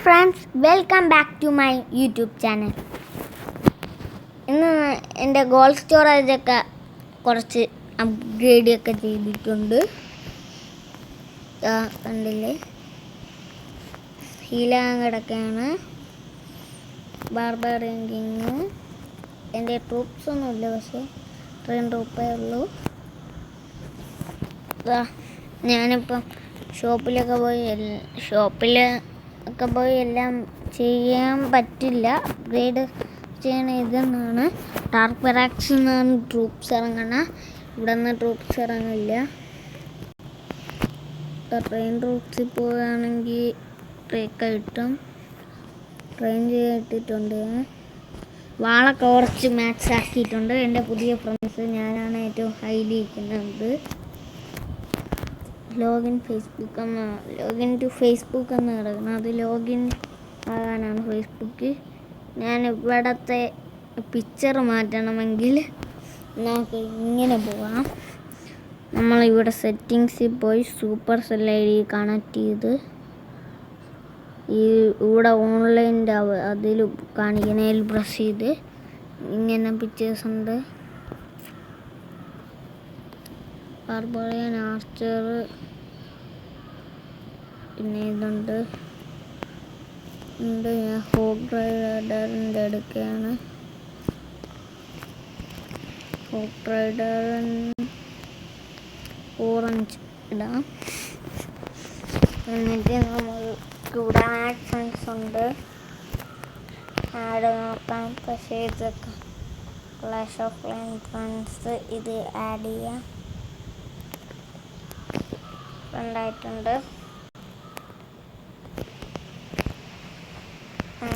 Friends, welcome back to my YouTube channel. ഇന്ന് എൻ്റെ goal സ്റ്റോറേജൊക്കെ കുറച്ച് അപ്ഗ്രേഡൊക്കെ ചെയ്തിട്ടുണ്ട്. കണ്ടില്ലേ, ഹീലാൻ കിടക്കുകയാണ്. Barbarian king. എൻ്റെ ട്രൂപ്സൊന്നുമില്ല, പക്ഷേ ഇത്രയും ട്രൂപ്പേ ഉള്ളൂ. ഞാനിപ്പം ഷോപ്പിലൊക്കെ പോയി എല്ലാം ചെയ്യാൻ പറ്റില്ല. അപ്ഗ്രേഡ് ചെയ്യണ ഇതെന്നാണ് ഡാർക്ക് പെറാക്സിൽ നിന്നാണ് ട്രൂപ്സ് ഇറങ്ങണ. ഇവിടെ നിന്ന് ട്രൂപ്സ് ഇറങ്ങില്ല. ട്രെയിൻ റൂട്ട്സിൽ പോവുകയാണെങ്കിൽ ട്രേക്ക് കിട്ടും. ട്രെയിൻ ചെയ്തിട്ടുണ്ട്. വാളൊക്കെ കുറച്ച് മാക്സ് ആക്കിയിട്ടുണ്ട്. എൻ്റെ പുതിയ ഫ്രണ്ട്സ്, ഞാനാണ് ഏറ്റവും ഹൈലി ഇരിക്കുന്നത്. ലോഗിൻ ടു ഫേസ്ബുക്ക് എന്ന് കിടക്കണം. അത് ലോഗിൻ ആകാനാണ് ഫേസ്ബുക്ക്. ഞാൻ ഇവിടത്തെ പിക്ചർ മാറ്റണമെങ്കിൽ നമുക്ക് ഇങ്ങനെ പോകാം. നമ്മളിവിടെ സെറ്റിങ്സിൽ പോയി super cell I D connect ചെയ്ത് ഇവിടെ ഓൺലൈൻ്റെ അതിൽ കാണിക്കുന്നതിൽ പ്രസ് ചെയ്ത് ഇങ്ങനെ പിക്ചേഴ്സ് ഉണ്ട്. ബാർബറിയൻ ആർച്ചർ, പിന്നെ ഇതുണ്ട്. ഞാൻ ഹോഗ് റൈഡറിൻ്റെ എടുക്കുകയാണ്. ഹോഗ് റൈഡർ ഓറഞ്ച് ഇടാം. എന്നിട്ട് നമുക്ക് ഇവിടെ ആക്ഷൻസ് ഉണ്ട്. ആഡ് നോക്കാം. പക്ഷേ ഇതൊക്കെ ക്ലാഷ് ഓഫ് ക്ലാൻസ് ഇത് ആഡ് ചെയ്യാം. ഫ്രണ്ടായിട്ടുണ്ട്.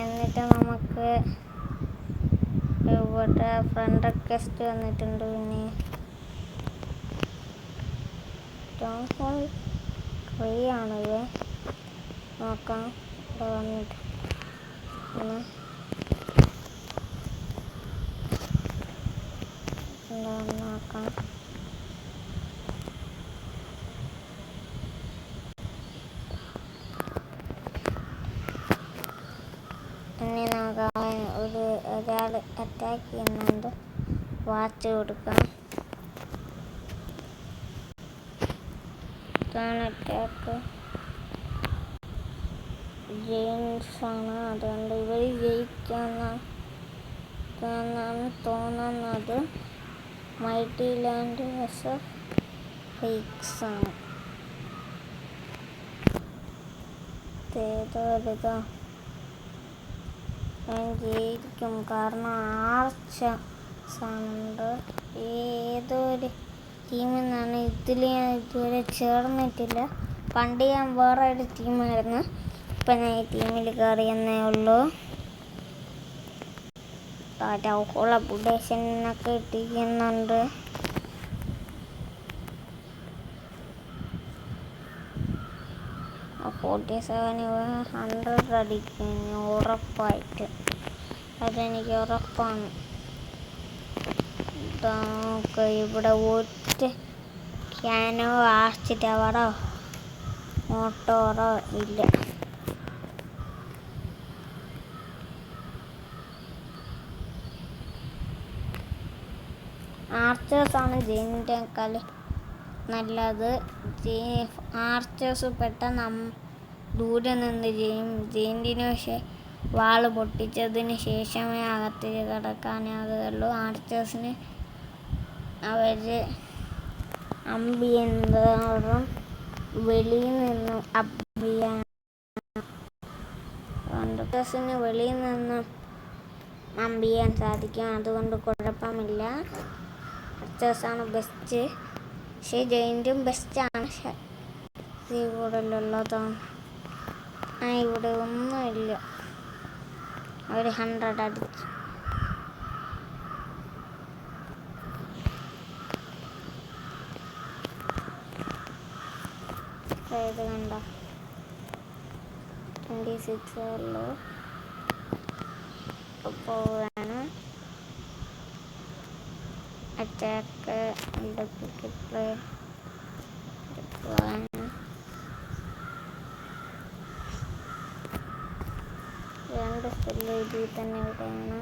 എന്നിട്ട് നമുക്ക് ഇവിടെ ഫ്രണ്ട് റിക്വസ്റ്റ് വന്നിട്ടുണ്ട്. പിന്നെ ടൗൺ ഹോൾ ഫ്രീ ആണിത്. നോക്കാം. ഇവിടെ വന്നിട്ട് നോക്കാം. ഇനി നമുക്ക് ഒരാൾ അറ്റാക്ക് ചെയ്യുന്നുണ്ട്. വാച്ച് കൊടുക്കാം. ഇതാണ് അറ്റാക്ക്. ജെയിംസാണ്. അതുകൊണ്ട് ഇവർ ജയിക്കാന്നാണ് തോന്നുന്നത്. മൈറ്റി ലാൻഡ് ഫേക്സ് ആണ്. ഏതോ ഞാൻ ജയിക്കും, കാരണം ആർച്ചാണുണ്ട്. ഏതോ ഒരു ടീമിൽ നിന്നാണ്. ഇതിൽ ഞാൻ ഇതുവരെ ചേർന്നിട്ടില്ല. പണ്ട് ഞാൻ വേറെ ഒരു ടീമായിരുന്നു. ഇപ്പം ഞാൻ ഈ ടീമിൽ കയറിയെന്നേ ഉള്ളൂ. ടൗൺ അപ്ഡേഷനൊക്കെ ഇട്ടിരിക്കുന്നുണ്ട്. ആ 47 100 അടിക്കുന്നു ഉറപ്പായിട്ട്. അതെനിക്ക് ഉറപ്പാണ്. ഇവിടെ ഒറ്റ ക്യാനോ ആർച്ച് ടവറോ മോട്ടോറോ ഇല്ല. ആർച്ചേഴ്സാണ് ജെയിൻ്റെക്കാൾ നല്ലത്. ആർച്ചേഴ്സ് പെട്ടെന്ന് ദൂരെ നിന്ന് ജെയിൻറ്റിന് വാള് പൊട്ടിച്ചതിന് ശേഷമേ അകത്തേക്ക് കിടക്കാനാകുകയുള്ളൂ. ആർച്ചേഴ്സിന് അവർ അമ്പിയന്തോറും വെളിയിൽ നിന്നും ആർച്ചേഴ്സിന് വെളിയിൽ നിന്നും അമ്പിയാൻ സാധിക്കും. അതുകൊണ്ട് കുഴപ്പമില്ല. ആർച്ചേഴ്സാണ് ബെസ്റ്റ്. പക്ഷേ ജെയിൻറ്റും ബെസ്റ്റാണ്. കൂടുതലുള്ളതാണ്. ഇവിടെ ഒന്നുമില്ല. അവർ 100 അടിച്ചു. ഇത് കണ്ട 26 ഉള്ളൂ. പോവാണ് അറ്റാക്ക്. പ്ലേ സ്പെല്ല് ഇതിൽ തന്നെ ഇവിടെയാണ്.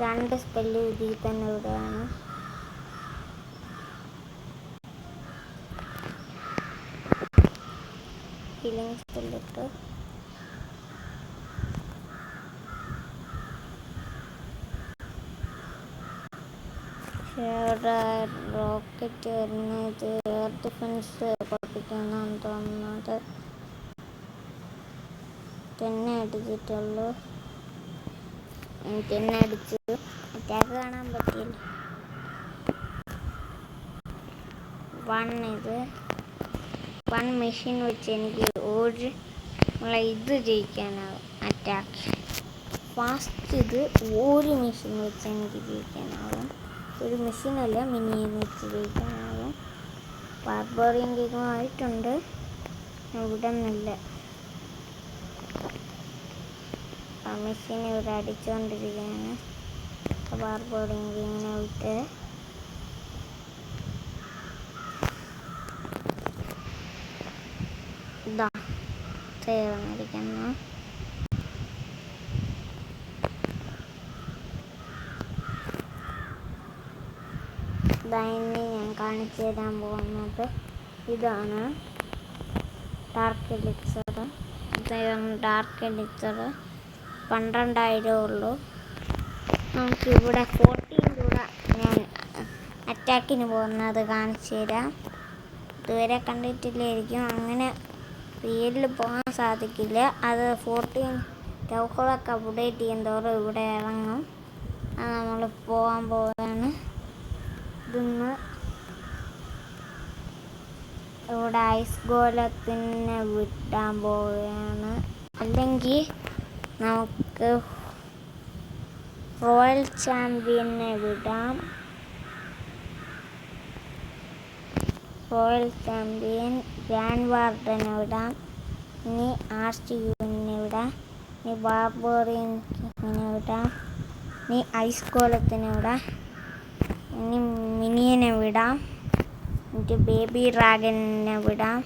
രണ്ട് സ്പെല്ല് ഇതിൽ തന്നെ ഇവിടെയാണ്. ഫീലിംഗ് സ്പെല്ലിട്ട് ഇവിടെ റോക്കറ്റ് വരുന്നത് എയർ ഡിഫൻസ് പഠിപ്പിക്കുന്നാന്ന് തോന്നുന്നത്. തന്നെ അടിച്ചിട്ടുള്ളൂ. തന്നെ അടിച്ചു. അറ്റാക്ക് കാണാൻ പറ്റിയില്ല. വൺ മെഷീൻ വെച്ച് എനിക്ക് ഇത് ജയിക്കാനാവും. അറ്റാക്ക് ഫാസ്റ്റ് ഇത് ഒരു മെഷീൻ വെച്ച് എനിക്ക് ജയിക്കാനാവും. ഒരു മെഷീനല്ല, മിനിയൻ വെച്ച് ജയിക്കാനാവും. ബാർബറിയൻ ഗെയിമായിട്ടുണ്ട്. ഇവിടെ നിന്നില്ല. ആ മെഷീൻ ഇവിടെ അടിച്ചുകൊണ്ടിരിക്കുകയാണ്. ബാർബറിയൻ ഗെയിമിനെ വിട്ട് ഇതാ ചേർന്നിരിക്കുന്നു. ഇനി ഞാൻ കാണിച്ചു തരാൻ പോകുന്നത് ഇതാണ് ഡാർക്ക് എലിക്സർ. ഡാർക്ക് എലിക്സർ 12,000 ഉള്ളൂ. നമുക്കിവിടെ 14 രൂപ ഞാൻ അറ്റാക്കിന് പോകുന്നത് കാണിച്ചു തരാം. ഇതുവരെ കണ്ടിട്ടില്ലായിരിക്കും. അങ്ങനെ റിയലിൽ പോകാൻ സാധിക്കില്ല. അത് 14 ടൗഹുകളൊക്കെ അപ്ഡേറ്റ് ചെയ്യുന്നതോറും ഇവിടെ ഇറങ്ങും. അത് നമ്മൾ പോകാൻ പോവുകയാണ്. ഇതൊന്ന് ഇവിടെ ഐസ് ഗോലത്തിനെ വിട്ടാൻ പോവുകയാണ്. അല്ലെങ്കിൽ നമുക്ക് റോയൽ ചാമ്പ്യനെ വിടാം. റോയൽ ചാമ്പ്യൻ ഗ്രാൻഡ് വാർഡനെ വിടാം. ഇനി ആർച്ച് യൂണിനെ വിടാം. ഇനി ബാർബറിയൻ കിങ്ങിനെ വിടാം. ഇനി ഐസ് ഗോലത്തിനെ വിടാം. ഇനി മിനിയനെ വിടാം. എന്നിട്ട് ബേബി ഡ്രാഗനെ വിടാം.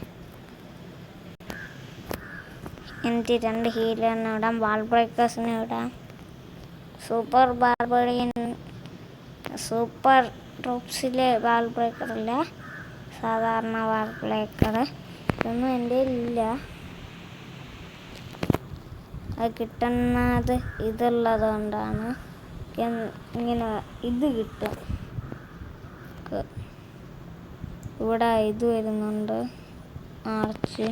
എന്നിട്ട് 2 ഹീലറിനെ വിടാം. വാൾ ബ്രേക്കേഴ്സിനെ വിടാം. സൂപ്പർ ട്രൂപ്സിലെ വാൾ ബ്രേക്കറില്ല, സാധാരണ വാൾ ബ്രേക്കർ. ഇതൊന്നും എൻ്റെ ഇല്ല. അത് കിട്ടുന്നത് ഇതുള്ളത് കൊണ്ടാണ്. ഇങ്ങനെ ഇത് കിട്ടും. ഇവിടെ ഇത് വരുന്നുണ്ട്, ആർച്ച്.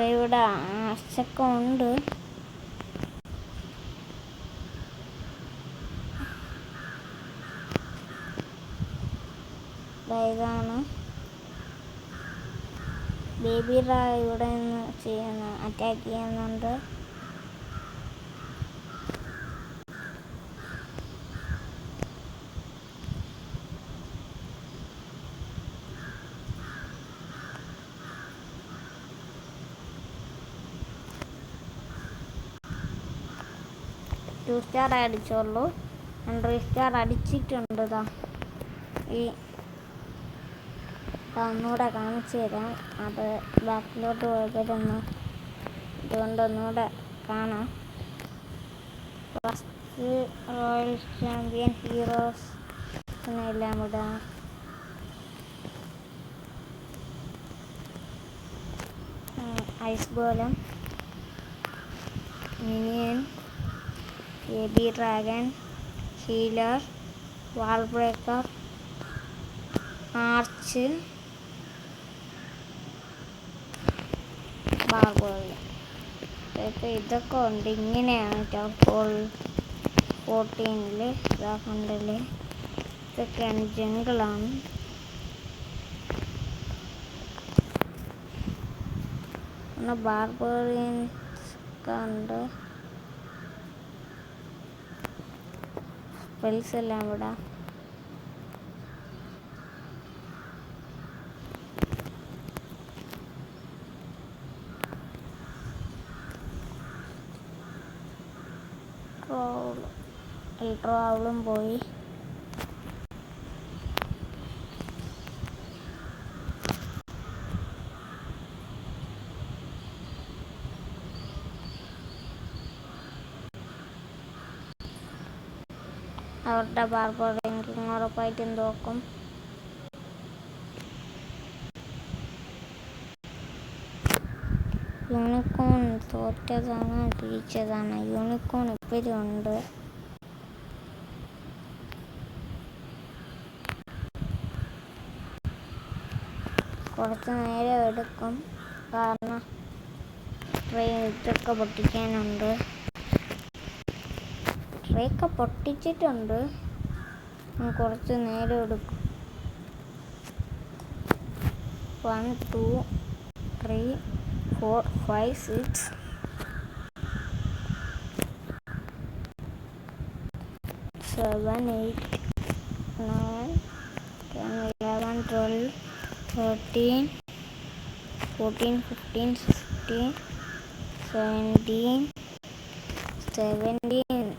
ഇവിടെ ആർച്ചൊക്കെ ഉണ്ട്. ഇതാണ് ബേബി ഡ്രാ ഇവിടെ നിന്ന് അറ്റാക്ക് ചെയ്യുന്നുണ്ട്. To star അടിച്ചോളൂ. 3 സ്റ്റാർ അടിച്ചിട്ടുണ്ട്. ഈ ഒന്നുകൂടെ കാണിച്ചു തരാം. അത് ബാക്കിലോട്ട് പോയപ്പോഴൊന്ന് ഇതുകൊണ്ടൊന്നുകൂടെ കാണാം. ഫസ്റ്റ് റോയൽ ചാമ്പ്യൻ ഹീറോസ് എന്നെല്ലാം ഇടാം. Ice golem, minion, baby dragon, healer, wall breaker, arch, barbarian. ഇതൊക്കെ ഉണ്ട്. ഇങ്ങനെയാണ് ടോൾ 14 ഇതാക്കണ്ടല്ലേ. ഇതൊക്കെയാണ് ജംഗിളാണ്. പിന്നെ ബാർബറിയൻസ് ഉണ്ട്. സ്പെൽസ് എല്ലാം ഇവിടെ. എൽട്രോളും പോയി. അവരുടെ ബാർബർ റാങ്കിങ് ഉറപ്പായിട്ടും തോക്കും. യൂണിക്കോൺ തോറ്റതാണ് ജയിച്ചതാണ്. യൂണിക്കോൺ ഇപ്പോഴും ഉണ്ട്. കുറച്ച് നേരം എടുക്കും, കാരണം ഇതൊക്കെ പൊട്ടിക്കാനുണ്ട്. ട്രേയൊക്കെ പൊട്ടിച്ചിട്ടുണ്ട്, കുറച്ച് നേരം എടുക്കും. 1 2 3 4 5 6 7 8 9 10 11 12 13 14 15 16 17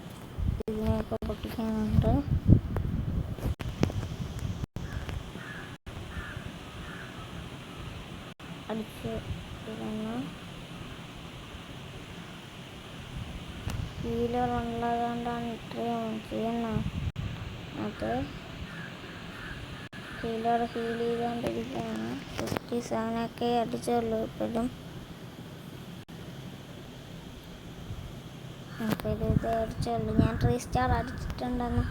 ഇതിനെയൊക്കെ പൊട്ടിക്കാനുണ്ട്. അടിച്ച് ഹീലർ ഉള്ളതുകൊണ്ടാണ് ഇത്രയും ചെയ്യുന്നത്. അത് ഹീലർ ഹീൽ ചെയ്തുകൊണ്ടിരിക്കുകയാണ്. 57 അടിച്ചുള്ളൂ ഇപ്പോഴും. ഇത് അടിച്ചുള്ളൂ. ഞാൻ 3 സ്റ്റാർ അടിച്ചിട്ടുണ്ടെന്ന്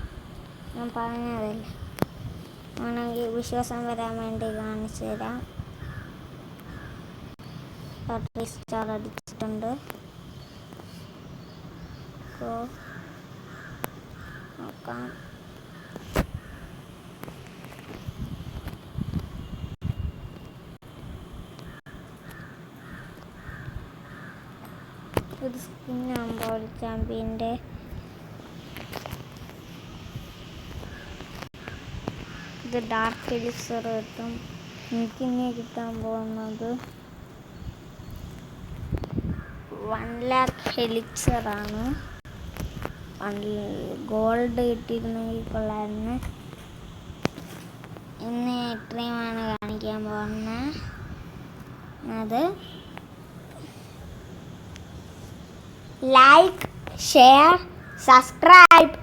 ഞാൻ പറഞ്ഞതല്ലേ. ആണെങ്കിൽ വിശ്വാസം വരാൻ വേണ്ടി കാണിച്ചു തരാം. 3 സ്റ്റാർ അടിച്ചിട്ടുണ്ട്. നോക്കാം. ഒരു സ്കിന്നാകുമ്പോൾ ചാമ്പ്യൻ്റെ ഇത് ഡാർക്ക് എലിക്സർ കിട്ടും. എനിക്കിങ്ങനെ കിട്ടാൻ പോകുന്നത് 1 lakh എലിക്സറാണ്. ഗോൾഡ് കിട്ടിയിരുന്നെങ്കിൽ കൊള്ളായിരുന്നു. ഇന്ന് ഇത്രയുമാണ് കാണിക്കാൻ പോകുന്നത്. Like, share, subscribe.